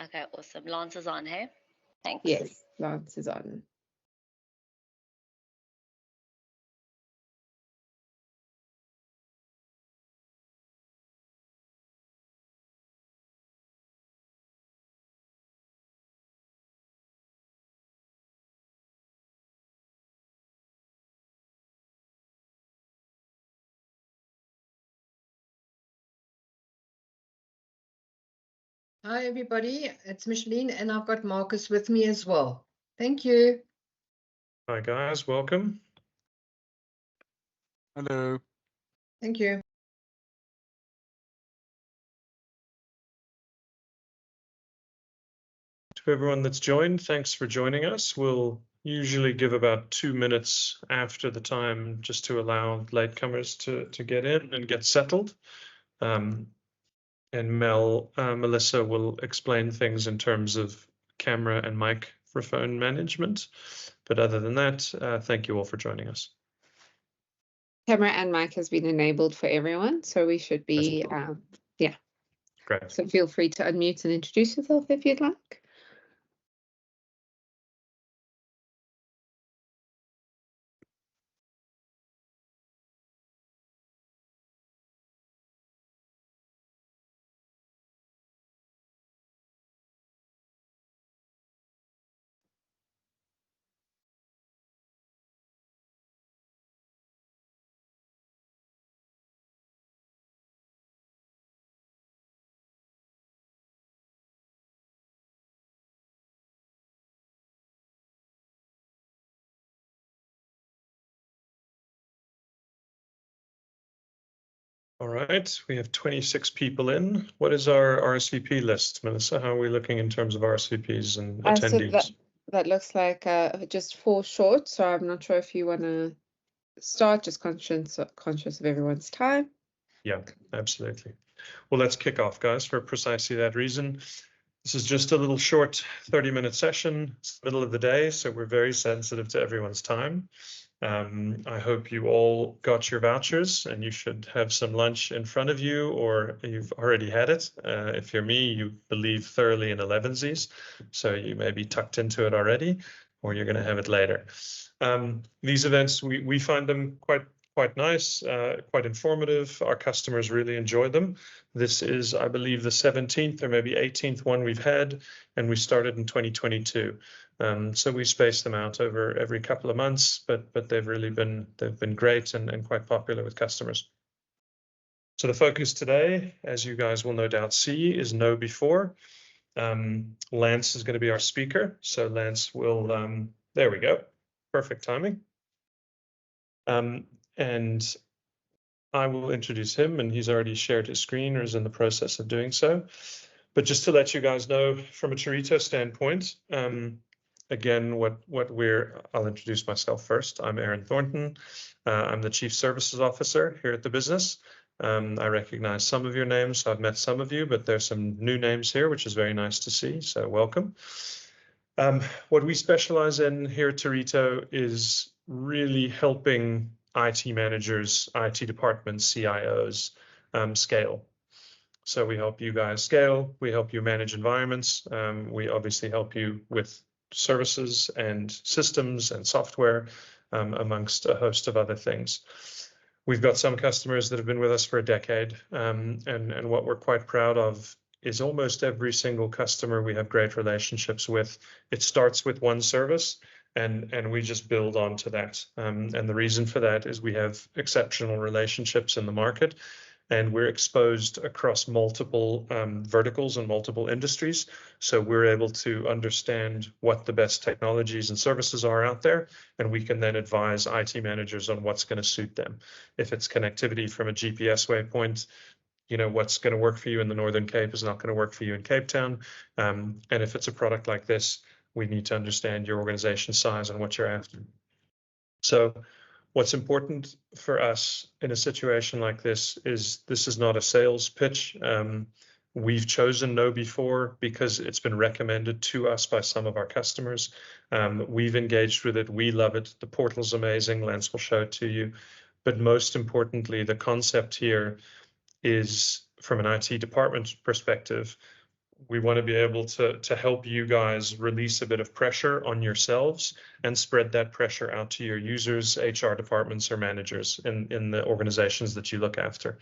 Okay, awesome. Lance is on, hey? Thanks. Yes, Lance is on. Hi, everybody. It's Micheline, and I've got Marcus with me as well. Thank you. Hi, guys. Welcome. Hello. Thank you. To everyone that's joined, thanks for joining us. We'll usually give about 2 minutes after the time just to allow latecomers to get in and get settled. And Melissa will explain things in terms of camera and microphone management. But other than that, thank you all for joining us. Camera and mic has been enabled for everyone, so we should be, yeah. Great. So feel free to unmute and introduce yourself if you'd like. All right, we have 26 people in. What is our RSVP list, Melissa? How are we looking in terms of RSVPs and attendees? So that looks like just 4 short, so I'm not sure if you want to start, just conscious of everyone's time. Yeah, absolutely. Well, let's kick off, guys, for precisely that reason. This is just a little short 30-minute session. It's the middle of the day, so we're very sensitive to everyone's time. I hope you all got your vouchers and you should have some lunch in front of you, or you've already had it. If you're me, you believe thoroughly in 11sies, so you may be tucked into it already, or you're going to have it later. These events, we find them quite nice, quite informative. Our customers really enjoy them. This is, I believe, the 17th or maybe 18th one we've had, and we started in 2022. So we space them out over every couple of months, but they've been great and quite popular with customers. So the focus today, as you guys will no doubt see, is KnowBe4. Lance is going to be our speaker. So Lance will, there we go, perfect timing. And I will introduce him, and he's already shared his screen or is in the process of doing so. But just to let you guys know, from a Turrito standpoint, again, I'll introduce myself first. I'm Aaron Thornton. I'm the Chief Services Officer here at the business. I recognize some of your names, so I've met some of you, but there's some new names here, which is very nice to see, so welcome. What we specialize in here at Turrito is really helping IT managers, IT departments, CIOs scale. So we help you guys scale, we help you manage environments, we obviously help you with services and systems and software, amongst a host of other things. We've got some customers that have been with us for a decade, and what we're quite proud of is almost every single customer we have great relationships with. It starts with one service, and we just build onto that. And the reason for that is we have exceptional relationships in the market, and we're exposed across multiple verticals and multiple industries. So we're able to understand what the best technologies and services are out there, and we can then advise IT managers on what's going to suit them. If it's connectivity from a GPS waypoint, you know, what's going to work for you in the Northern Cape is not going to work for you in Cape Town. And if it's a product like this, we need to understand your organization size and what you're after. So what's important for us in a situation like this is not a sales pitch. We've chosen KnowBe4 because it's been recommended to us by some of our customers. We've engaged with it. We love it. The portal's amazing. Lance will show it to you. But most importantly, the concept here is, from an IT department perspective, we want to be able to help you guys release a bit of pressure on yourselves and spread that pressure out to your users, HR departments, or managers in the organizations that you look after.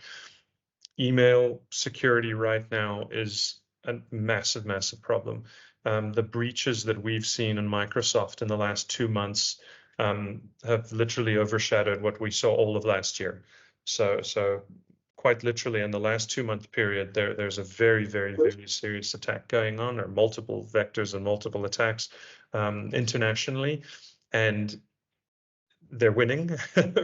Email security right now is a massive, massive problem. The breaches that we've seen in Microsoft in the last 2 months have literally overshadowed what we saw all of last year. So quite literally in the last 2-month period, there's a very, very, very serious attack going on, or multiple vectors and multiple attacks internationally. And they're winning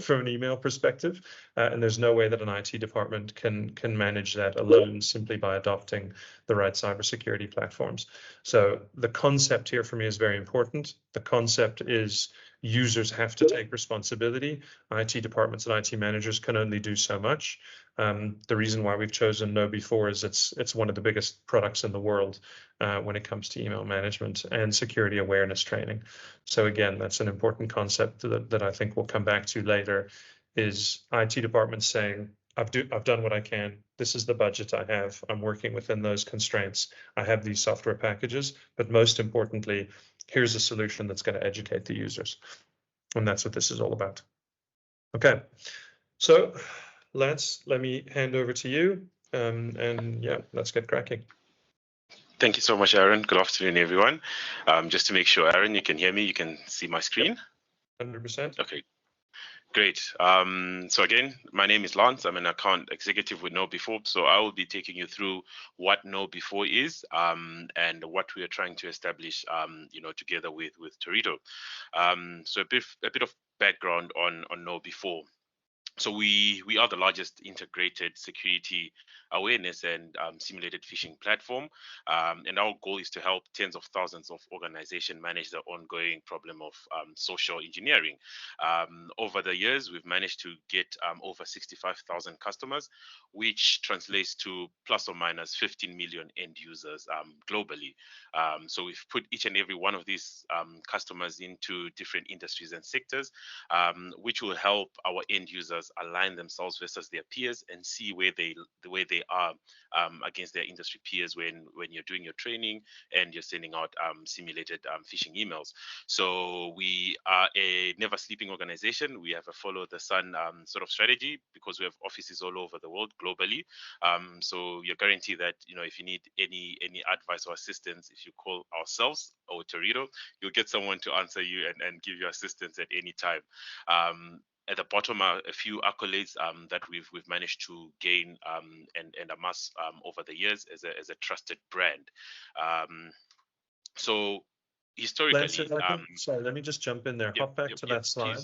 from an email perspective, and there's no way that an IT department can manage that alone simply by adopting the right cybersecurity platforms. So the concept here for me is very important. The concept is users have to take responsibility. IT departments and IT managers can only do so much. The reason why we've chosen KnowBe4 is it's one of the biggest products in the world when it comes to email management and security awareness training. So again, that's an important concept that I think we'll come back to later, is IT departments saying, I've done what I can. This is the budget I have. I'm working within those constraints. I have these software packages, but most importantly, here's a solution that's going to educate the users. And that's what this is all about. Okay, so Lance, let me hand over to you. And yeah, let's get cracking. Thank you so much, Aaron. Good afternoon, everyone. Just to make sure, Aaron, you can hear me, you can see my screen? 100%. Okay, great. So again, my name is Lance. I'm an account executive with KnowBe4. So I will be taking you through what KnowBe4 is and what we are trying to establish, together with Turrito. So a bit of background on KnowBe4. So we are the largest integrated security awareness and simulated phishing platform. And our goal is to help tens of thousands of organizations manage the ongoing problem of social engineering. Over the years, we've managed to get over 65,000 customers, which translates to plus or minus 15 million end users globally. So we've put each and every one of these customers into different industries and sectors, which will help our end users align themselves versus their peers and see where they are against their industry peers when you're doing your training and you're sending out simulated phishing emails. So we are a never sleeping organization. We have a follow the sun sort of strategy because we have offices all over the world globally. So you're guaranteed that if you need any advice or assistance, if you call ourselves or Turrito, you'll get someone to answer you and give you assistance at any time. At the bottom are a few accolades that we've managed to gain and amass over the years as a trusted brand. So historically, sorry, let me just jump in there. Hop back to that slide.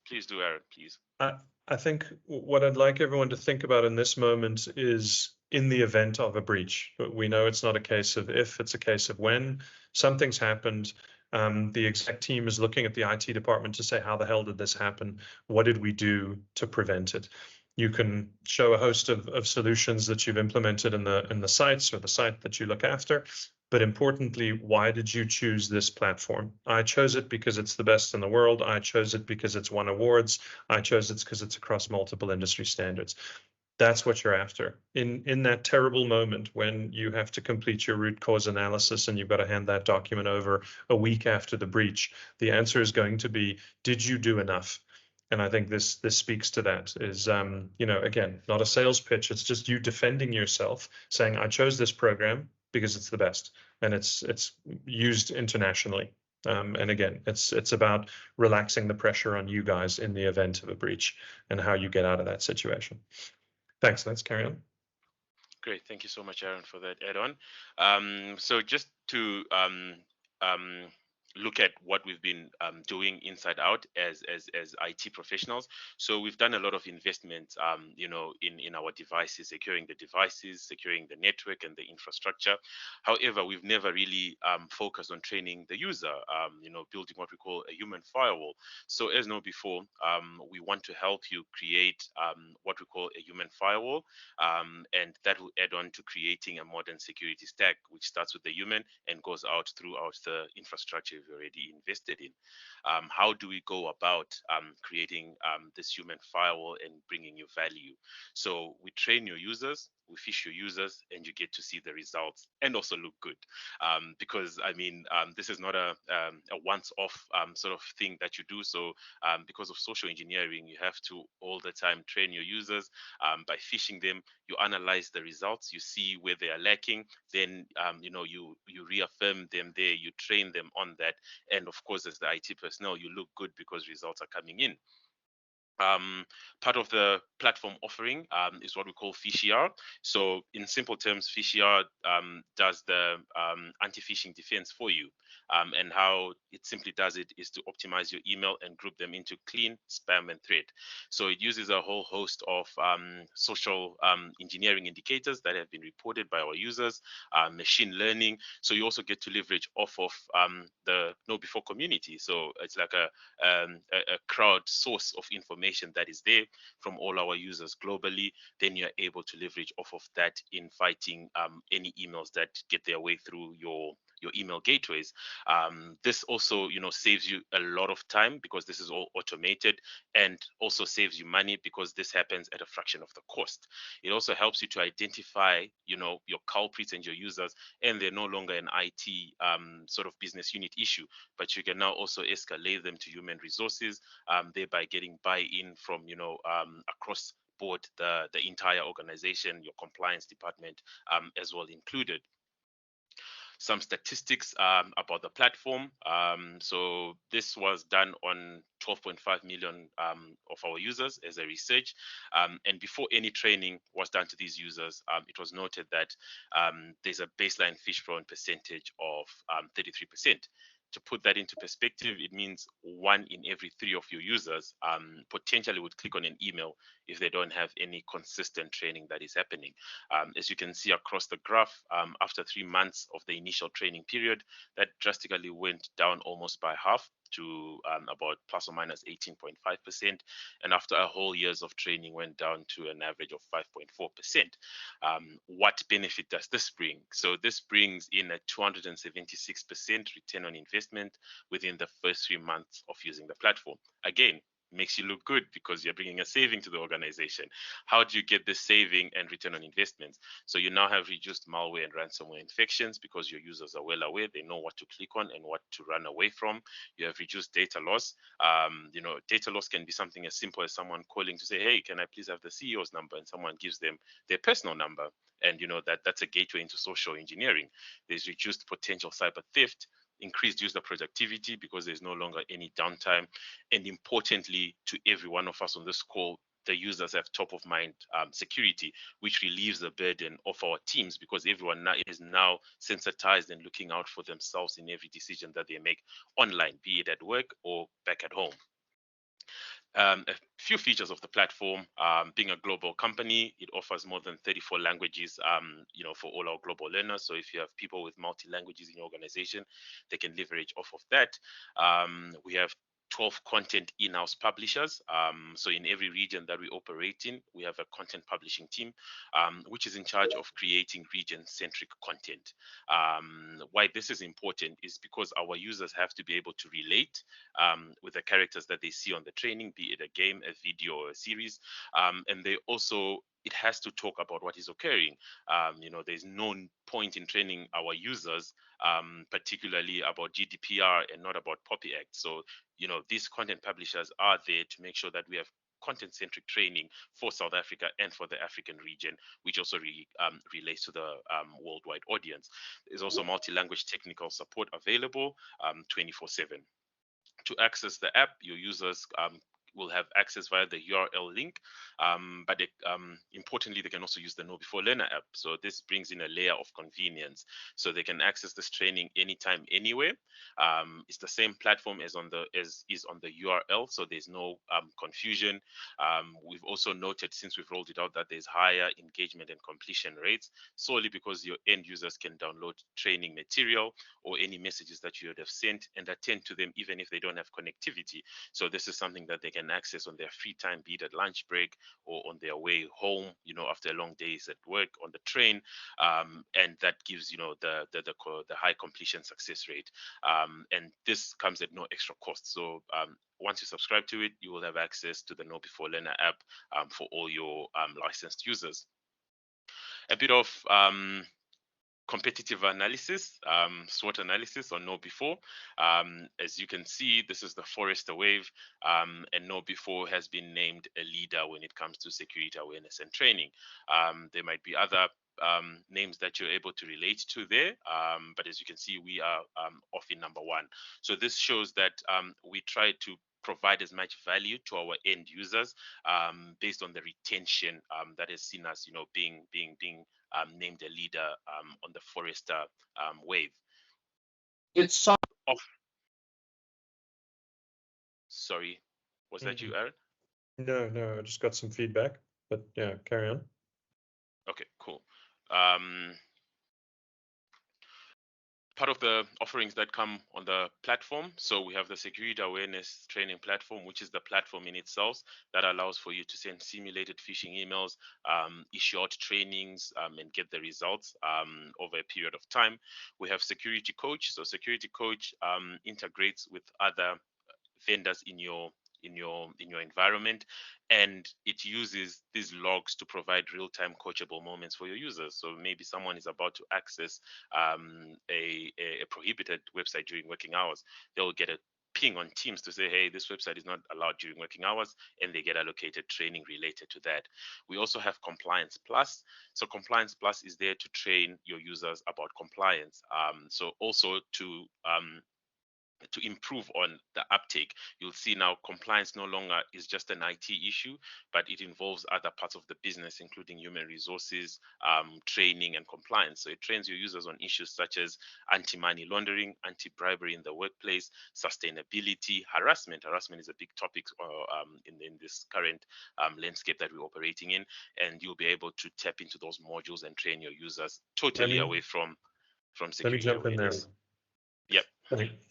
Please do, Aaron, please. I think what I'd like everyone to think about in this moment is in the event of a breach. We know it's not a case of if, it's a case of when. Something's happened. The exec team is looking at the IT department to say, how the hell did this happen? What did we do to prevent it? You can show a host of solutions that you've implemented in the sites or the site that you look after. But importantly, why did you choose this platform? I chose it because it's the best in the world. I chose it because it's won awards. I chose it because it's across multiple industry standards. That's what you're after. In that terrible moment when you have to complete your root cause analysis and you've got to hand that document over a week after the breach, the answer is going to be, did you do enough? And I think this speaks to that is, again, not a sales pitch. It's just you defending yourself, saying, I chose this program because it's the best and it's used internationally. And again, it's about relaxing the pressure on you guys in the event of a breach and how you get out of that situation. Thanks. Let's carry on. Great. Thank you so much, Aaron, for that add-on. So just to look at what we've been doing inside out as IT professionals. So we've done a lot of investment, in our devices, securing the devices, securing the network and the infrastructure. However, we've never really focused on training the user, building what we call a human firewall. So as KnowBe4, we want to help you create what we call a human firewall, and that will add on to creating a modern security stack, which starts with the human and goes out throughout the infrastructure we've already invested in. How do we go about creating this human firewall and bringing you value? So we train your users we phish your users, and you get to see the results and also look good. Because I mean, this is not a once-off sort of thing that you do. So because of social engineering, you have to all the time train your users by phishing them. You analyze the results, you see where they are lacking, then you reaffirm them there, you train them on that, and of course, as the IT personnel, you look good because results are coming in. Part of the platform offering is what we call PhishER. So in simple terms, PhishER does the anti-phishing defense for you. And how it simply does it is to optimize your email and group them into clean, spam, and threat. So it uses a whole host of social engineering indicators that have been reported by our users, machine learning. So you also get to leverage off of the KnowBe4 community. So it's like a crowd source of information that is there from all our users globally. Then you're able to leverage off of that in fighting any emails that get their way through your email gateways. This also, saves you a lot of time because this is all automated, and also saves you money because this happens at a fraction of the cost. It also helps you to identify, your culprits and your users, and they're no longer an IT sort of business unit issue, but you can now also escalate them to human resources, thereby getting buy-in from, across board the entire organization, your compliance department as well included. Some statistics about the platform. So this was done on 12.5 million of our users as a research. And before any training was done to these users, it was noted that there's a baseline phish prone percentage of 33%. To put that into perspective, it means 1 in every 3 of your users potentially would click on an email if they don't have any consistent training that is happening. As you can see across the graph, after 3 months of the initial training period, that drastically went down almost by half to about plus or minus 18.5%, and after a whole years of training went down to an average of 5.4%. What benefit does this bring? So this brings in a 276% return on investment within the first 3 months of using the platform. Again, makes you look good because you're bringing a saving to the organization. How do you get this saving and return on investments? So you now have reduced malware and ransomware infections because your users are well aware, they know what to click on and what to run away from. You have reduced data loss. Data loss can be something as simple as someone calling to say, hey, can I please have the CEO's number? And someone gives them their personal number. And that's a gateway into social engineering. There's reduced potential cyber theft, increased user productivity because there's no longer any downtime, and importantly to every one of us on this call, the users have top of mind security, which relieves the burden of our teams because everyone is now sensitized and looking out for themselves in every decision that they make online, be it at work or back at home. A few features of the platform. Being a global company, it offers more than 34 languages, for all our global learners. So if you have people with multi-languages in your organization, they can leverage off of that. We have 12 content in-house publishers. So in every region that we operate in, we have a content publishing team, which is in charge of creating region-centric content. Why this is important is because our users have to be able to relate with the characters that they see on the training, be it a game, a video, or a series. And they also, it has to talk about what is occurring. There's no point in training our users, particularly about GDPR and not about Poppy Act. So, these content publishers are there to make sure that we have content-centric training for South Africa and for the African region, which also relates to the worldwide audience. There's also multi-language technical support available 24/7. To access the app, your users will have access via the URL link, but importantly, they can also use the KnowBe4 Learner app. So this brings in a layer of convenience, so they can access this training anytime, anywhere. It's the same platform as is on the URL, so there's no confusion. We've also noted since we've rolled it out that there's higher engagement and completion rates, solely because your end users can download training material or any messages that you would have sent and attend to them even if they don't have connectivity. So this is something that they can access on their free time, be it at lunch break or on their way home, after long days at work, on the train, and that gives the high completion success rate, and this comes at no extra cost. So once you subscribe to it, you will have access to the KnowBe4 Learner app for all your licensed users. a bit of competitive analysis, SWOT analysis on KnowBe4. As you can see, this is the Forrester wave, and KnowBe4 has been named a leader when it comes to security awareness and training. There might be other names that you're able to relate to there, but as you can see, we are off in number 1. So this shows that we try to provide as much value to our end users based on the retention that has seen us, being named a leader on the Forrester wave. It's Sorry, was that you, Aaron? No, I just got some feedback, but yeah, carry on. Okay, cool. Part of the offerings that come on the platform. So we have the security awareness training platform, which is the platform in itself that allows for you to send simulated phishing emails, issue out trainings, and get the results over a period of time. We have Security Coach. So Security Coach integrates with other vendors in your environment, and it uses these logs to provide real-time coachable moments for your users. So maybe someone is about to access a prohibited website during working hours. They'll get a ping on Teams to say, hey, this website is not allowed during working hours, and they get allocated training related to that. We also have Compliance Plus. So Compliance Plus is there to train your users about compliance. So also to improve on the uptake. You'll see now compliance no longer is just an IT issue, but it involves other parts of the business, including human resources, training, and compliance. So it trains your users on issues such as anti-money laundering, anti-bribery in the workplace, sustainability, harassment. Harassment is a big topic in this current landscape that we're operating in, and you'll be able to tap into those modules and train your users totally away from security. Let me jump awareness. in there. Yep.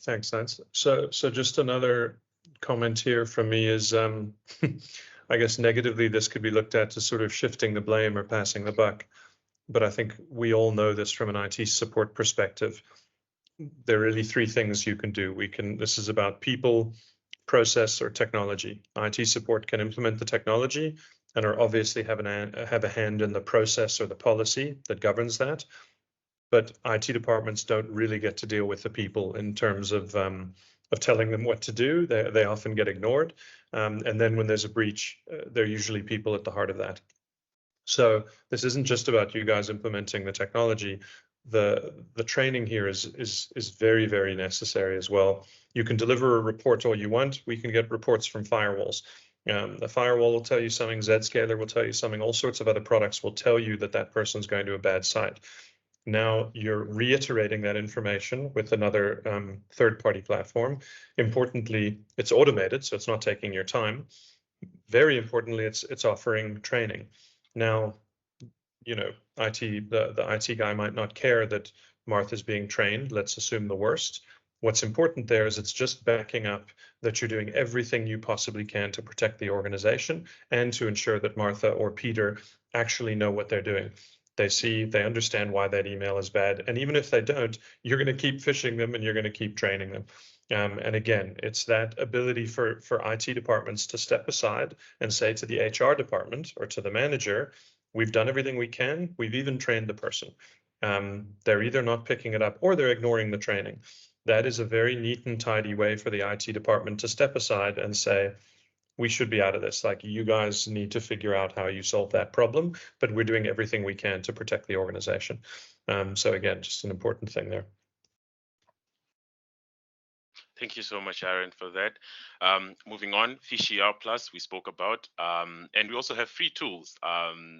Thanks, Lance. So just another comment here from me is, I guess negatively, this could be looked at as sort of shifting the blame or passing the buck. But I think we all know this from an IT support perspective. There are really 3 things you can do. This is about people, process, or technology. IT support can implement the technology and are obviously have a hand in the process or the policy that governs that. But IT departments don't really get to deal with the people in terms of telling them what to do. They often get ignored. And then when there's a breach, they're usually people at the heart of that. So this isn't just about you guys implementing the technology. The training here is very, very necessary as well. You can deliver a report all you want. We can get reports from firewalls. The firewall will tell you something, Zscaler will tell you something, all sorts of other products will tell you that person's going to a bad site. Now you're reiterating that information with another third-party platform. Importantly, it's automated, so it's not taking your time. Very importantly, it's offering training. Now, the IT guy might not care that Martha's being trained. Let's assume the worst. What's important there is it's just backing up that you're doing everything you possibly can to protect the organization and to ensure that Martha or Peter actually know what they're doing. They understand why that email is bad. And even if they don't, you're going to keep phishing them and you're going to keep training them. And again, it's that ability for IT departments to step aside and say to the HR department or to the manager, we've done everything we can. We've even trained the person. They're either not picking it up or they're ignoring the training. That is a very neat and tidy way for the IT department to step aside and say, we should be out of this. Like, you guys need to figure out how you solve that problem, but we're doing everything we can to protect the organization. So again, just an important thing there. Thank you so much, Aaron, for that. Moving on, PhishER Plus we spoke about, and we also have free tools.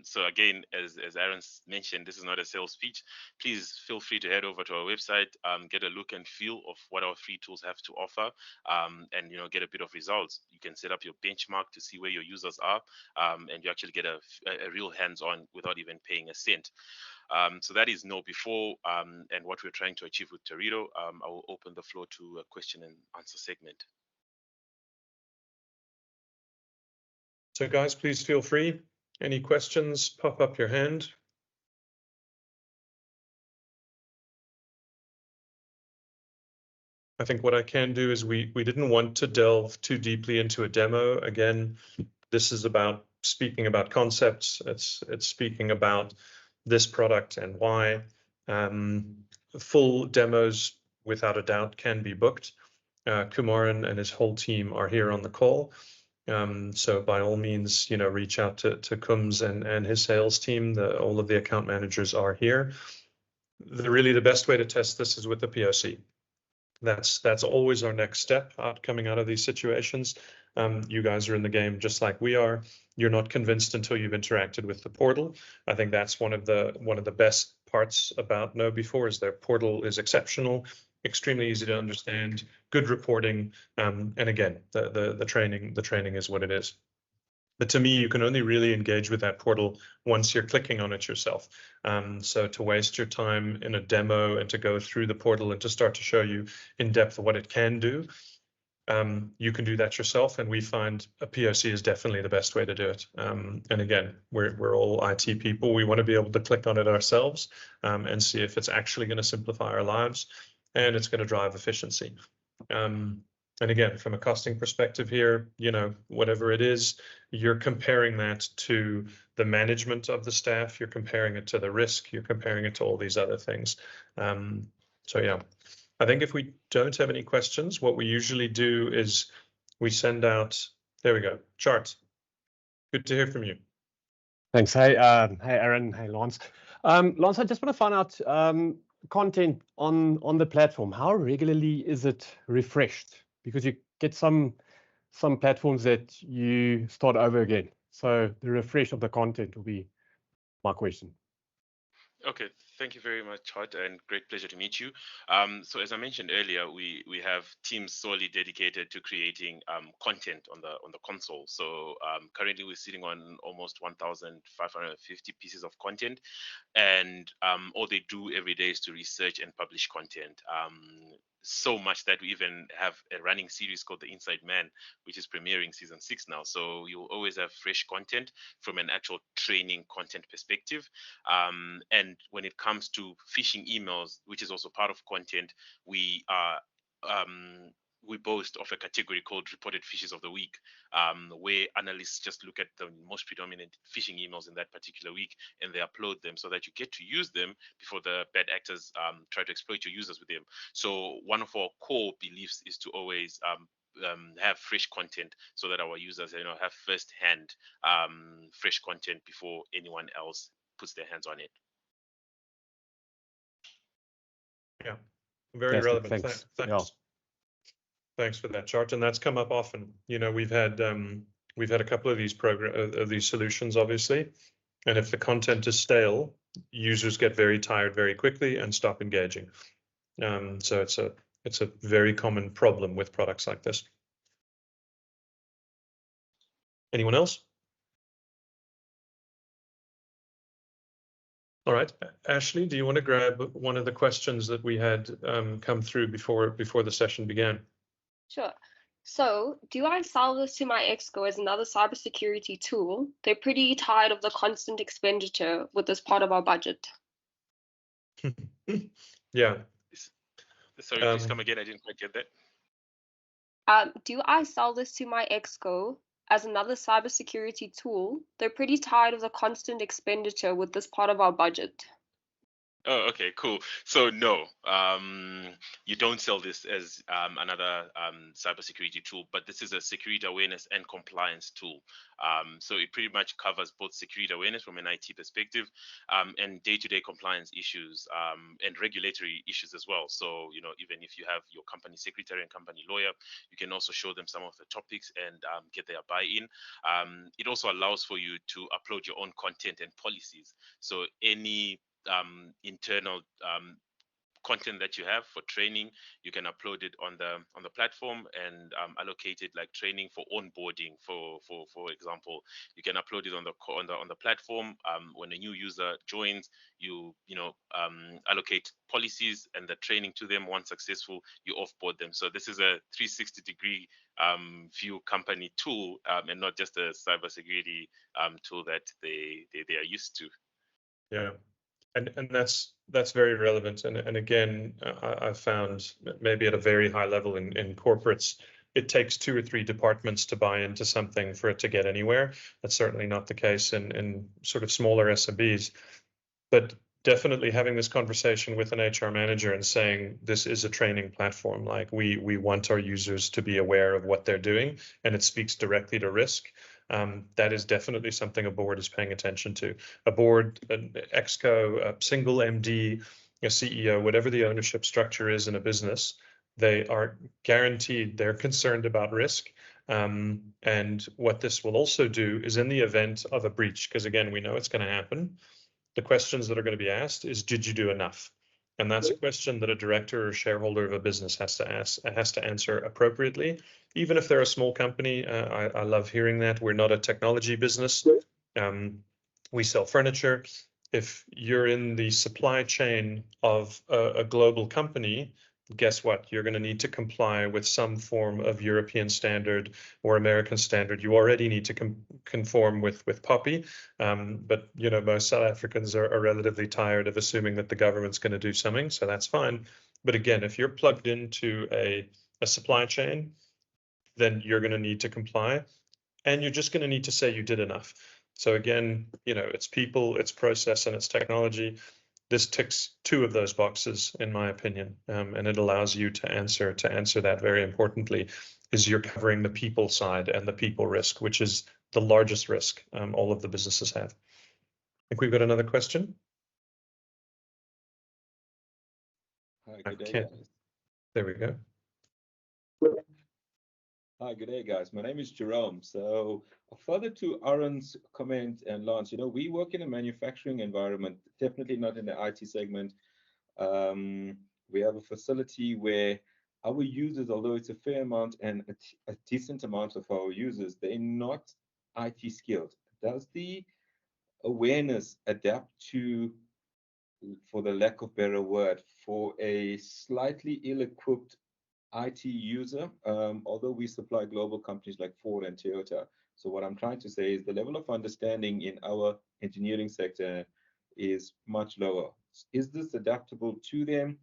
So again, as Aaron mentioned, this is not a sales pitch. Please feel free to head over to our website, get a look and feel of what our free tools have to offer, and get a bit of results. You can set up your benchmark to see where your users are, and you actually get a real hands-on without even paying a cent. So that is KnowBe4 and what we're trying to achieve with Turrito. I will open the floor to a question and answer segment. So guys, please feel free. Any questions, pop up your hand. I think what I can do is we didn't want to delve too deeply into a demo. Again, this is about speaking about concepts. It's speaking about this product and why. Full demos, without a doubt, can be booked. Kumaran and his whole team are here on the call. So by all means, reach out to Kums and his sales team. All of the account managers are here. Really the best way to test this is with the POC. That's always our next step coming out of these situations. You guys are in the game just like we are. You're not convinced until you've interacted with the portal. I think that's one of the best parts about KnowBe4 is their portal is exceptional, extremely easy to understand, good reporting, and again, the training is what it is. But to me, you can only really engage with that portal once you're clicking on it yourself. So to waste your time in a demo and to go through the portal and to start to show you in depth what it can do, you can do that yourself. And we find a POC is definitely the best way to do it. And again, we're all IT people. We want to be able to click on it ourselves and see if it's actually going to simplify our lives and it's going to drive efficiency. And again, from a costing perspective here, whatever it is, you're comparing that to the management of the staff, you're comparing it to the risk, you're comparing it to all these other things. So yeah, I think if we don't have any questions, what we usually do is we send out, there we go, charts. Good to hear from you. Thanks. Hey, Aaron. Hey, Lance. Lance, I just want to find out content on the platform. How regularly is it refreshed? Because you get some platforms that you start over again. So the refresh of the content will be my question. Okay, thank you very much, Hart, and great pleasure to meet you. So as I mentioned earlier, we have teams solely dedicated to creating content on the console. So currently we're sitting on almost 1,550 pieces of content, and all they do every day is to research and publish content. So much that we even have a running series called The Inside Man, which is premiering season 6 now. So you'll always have fresh content from an actual training content perspective. And when it comes to phishing emails, which is also part of content, we boast of a category called Reported Phishes of the Week, where analysts just look at the most predominant phishing emails in that particular week and they upload them so that you get to use them before the bad actors try to exploit your users with them. So one of our core beliefs is to always have fresh content so that our users have first-hand fresh content before anyone else puts their hands on it. Yeah, very relevant. Thanks. Yeah. Thanks for that chart, and that's come up often. We've had a couple of these solutions, obviously, and if the content is stale, users get very tired very quickly and stop engaging. So it's a very common problem with products like this. Anyone else? All right, Ashley, do you want to grab one of the questions that we had come through before the session began? Sure. So, do I sell this to my exco as another cybersecurity tool? They're pretty tired of the constant expenditure with this part of our budget. Yeah. Sorry, please come again. I didn't quite get that. Do I sell this to my exco as another cybersecurity tool? They're pretty tired of the constant expenditure with this part of our budget. Oh, okay, cool. So no, you don't sell this as another cybersecurity tool, but this is a security awareness and compliance tool. So it pretty much covers both security awareness from an IT perspective and day-to-day compliance issues and regulatory issues as well. So, even if you have your company secretary and company lawyer, you can also show them some of the topics and get their buy-in. It also allows for you to upload your own content and policies. So any internal content that you have for training, you can upload it on the platform and allocate it like training for onboarding. For example, you can upload it on the platform. When a new user joins, you allocate policies and the training to them. Once successful, you offboard them. So this is a 360-degree view company tool and not just a cybersecurity tool that they are used to. Yeah. And that's very relevant. And again, I've found maybe at a very high level in corporates, it takes 2 or 3 departments to buy into something for it to get anywhere. That's certainly not the case in sort of smaller SMBs. But definitely having this conversation with an HR manager and saying this is a training platform, like we want our users to be aware of what they're doing, and it speaks directly to risk. That is definitely something a board is paying attention to. A board, an exco, a single MD, a CEO, whatever the ownership structure is in a business, they are guaranteed they're concerned about risk. And what this will also do is, in the event of a breach, because again, we know it's going to happen, the questions that are going to be asked is, did you do enough? And that's a question that a director or shareholder of a business has to answer appropriately. Even if they're a small company, I love hearing that. We're not a technology business. We sell furniture. If you're in the supply chain of a global company, guess what? You're going to need to comply with some form of European standard or American standard. You already need to conform with POPI, but you know, most South Africans are relatively tired of assuming that the government's going to do something, so that's fine. But again, if you're plugged into a supply chain, then you're going to need to comply, and you're just going to need to say you did enough. So again, you know, it's people, it's process, and it's technology. This ticks two of those boxes, in my opinion, and it allows you to answer that very importantly, is you're covering the people side and the people risk, which is the largest risk all of the businesses have. I think we've got another question. Hi, good day, guys. There we go. Hi, good day, guys. My name is Jerome. So further to Aaron's comment and Lance, you know, we work in a manufacturing environment, definitely not in the IT segment. We have a facility where our users, although it's a fair amount and a decent amount of our users, they're not IT skilled. Does the awareness adapt to, for the lack of better word, for a slightly ill-equipped IT user, although we supply global companies like Ford and Toyota? So what I'm trying to say is the level of understanding in our engineering sector is much lower. Is this adaptable to them?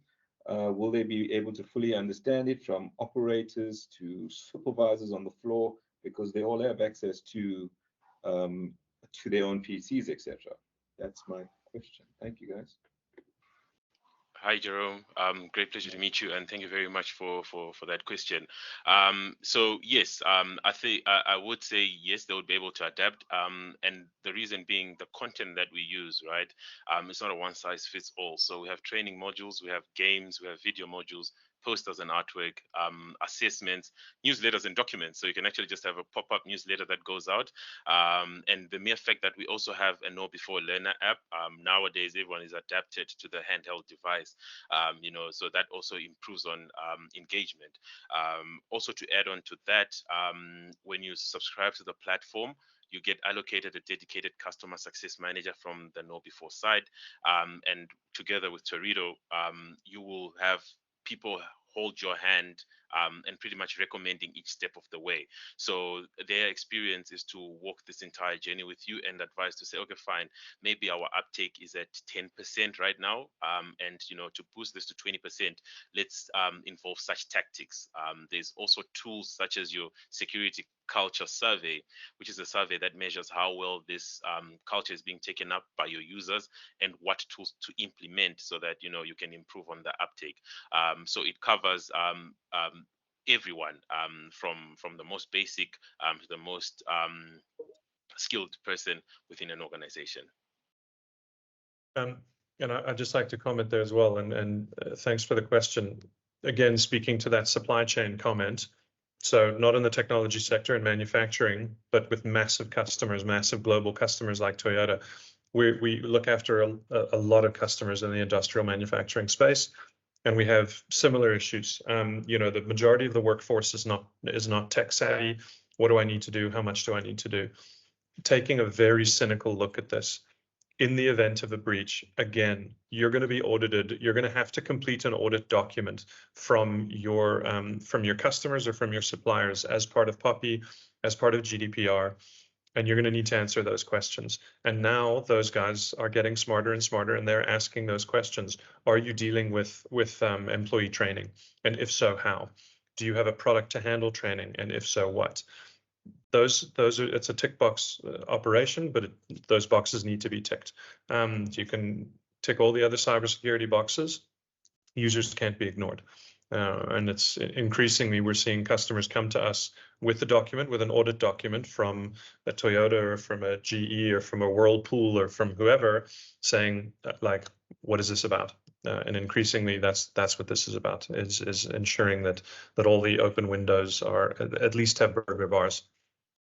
Will they be able to fully understand it, from operators to supervisors on the floor, because they all have access to their own PCs, etc.? That's my question. Thank you, guys. Hi, Jerome. Great pleasure to meet you, and thank you very much for that question. So yes, I think I would say yes, they would be able to adapt, and the reason being the content that we use, right? It's not a one size fits all. So we have training modules, we have games, we have video modules, posters and artwork, assessments, newsletters and documents. So you can actually just have a pop-up newsletter that goes out. And the mere fact that we also have a KnowBe4 learner app, nowadays everyone is adapted to the handheld device, you know, so that also improves on engagement. Also to add on to that, when you subscribe to the platform, you get allocated a dedicated customer success manager from the KnowBe4 side. And together with Turrito, you will have people hold your hand and pretty much recommending each step of the way. So their experience is to walk this entire journey with you and advise to say, okay, fine, maybe our uptake is at 10% right now, and you know, to boost this to 20%, let's involve such tactics. There's also tools such as your security culture survey, which is a survey that measures how well this culture is being taken up by your users and what tools to implement so that, you know, you can improve on the uptake. So it covers everyone, from the most basic to the most skilled person within an organization. And I'd just like to comment there as well, and thanks for the question. Again, speaking to that supply chain comment, so not in the technology sector and manufacturing, but with massive customers, massive global customers like Toyota. We look after a lot of customers in the industrial manufacturing space, and we have similar issues. You know, the majority of the workforce is not tech savvy. What do I need to do? How much do I need to do? Taking a very cynical look at this, in the event of a breach, again, you're going to be audited. You're going to have to complete an audit document from your customers or from your suppliers as part of POPI, as part of GDPR, and you're going to need to answer those questions. And now those guys are getting smarter and smarter, and they're asking those questions. Are you dealing with employee training? And if so, how? Do you have a product to handle training? And if so, what? Those are, it's a tick box operation, but those boxes need to be ticked. You can tick all the other cybersecurity boxes, users can't be ignored. And it's increasingly, we're seeing customers come to us with a document, with an audit document from a Toyota or from a GE or from a Whirlpool or from whoever, saying like, what is this about? And increasingly, that's what this is about, is ensuring that all the open windows are at least have burglar bars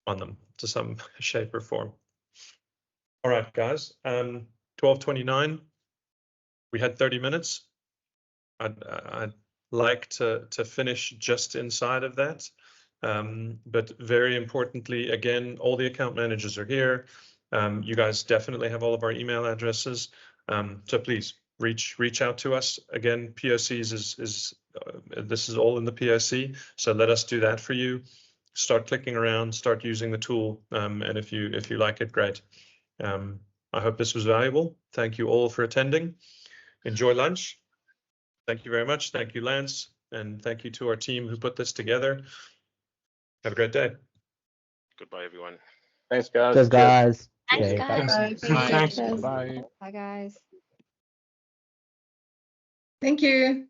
on them to some shape or form. All right, guys, 12:29. We had 30 minutes. I'd like to finish just inside of that. But very importantly, again, all the account managers are here. You guys definitely have all of our email addresses. So please reach out to us. Again, POCs this is all in the POC. So let us do that for you. Start clicking around, start using the tool. And if you like it, great. I hope this was valuable. Thank you all for attending. Enjoy lunch. Thank you very much. Thank you, Lance. And thank you to our team who put this together. Have a great day. Goodbye, everyone. Thanks, guys. Cheers, guys. Thanks, Okay, guys. Thanks. Cheers. Bye. Bye, guys. Thank you.